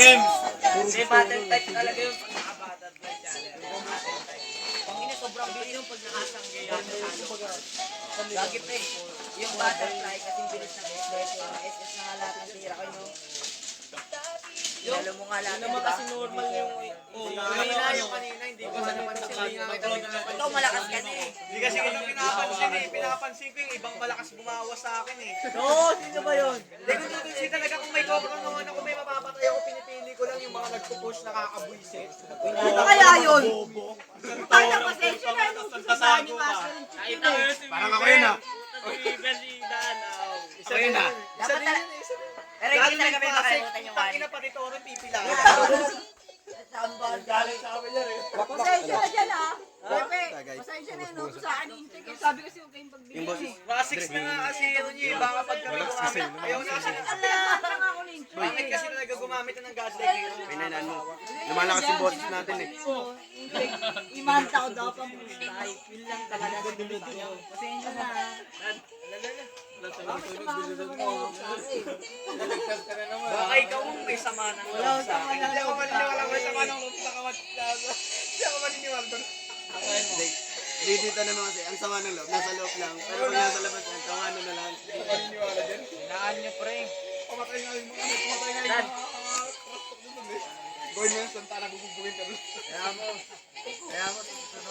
James! Hindi, battle type talaga yung pagkaka-butterfly challenge. Pangina, sobrang bilis yung pag nakasangge yan. Lagi pa eh. Yung butterfly, kasing bilis ng SS. SS na nga lahat ng tira ko, no? Lalo mo nga lahat, naman diba? kasi normal yung... Kanina, hindi ko na napansin. Ito, malakas ka na eh. Hindi kasi kita pinapansin eh. Pinapansin ko yung ibang malakas bumawas sa akin eh. Oo, sino ba yun? Hindi ko tutusin talaga kung may cover naman ako, may mapapatay ako, pinipili ko lang yung mga nagpo-push nakakabwisit. Ano kaya yun? Ay, pasensya na nung sasama ni Master yung chicken eh. Parang ako yun ah. Isa yun ah. Dapat talaga. Pero hindi talaga may makalimutan yung Tangina one. pa rito rin pipila. Galing sa amin yan eh. Pasensya na dyan ah. Pepe, pasensya na yun. Sa akin yung chicken. Sabi kasi huwag kayong pagbigyan eh. Mga 6 na nga kasi yun niya, baka pag kami gumamit. Ayaw na kasi. Pinagpapala nga ako ng Bakit kasi talaga gumamit ng godlike hero? Pinainan mo. Lumalakas yung boses natin eh. Imanta ko daw pang mustay. Yun lang talaga sa dulot ko. Pasensya na ah. Baka ikaw ang may sama ng loob sa akin. Hindi ako maniniwala may sama ng loob sa kamatyaga. Hindi ako maniniwala doon. Hindi dito naman kasi, ang sama ng loob, nasa loob lang. Pero pag nasa labas yan, tawano na lang. Hindi ako maniniwala din. Hinaan nyo, pre. Pamatay nga yung mga pamatay nga yung mga krastok doon eh. Gawin mo yung santa na bubugin ka doon. Kaya mo.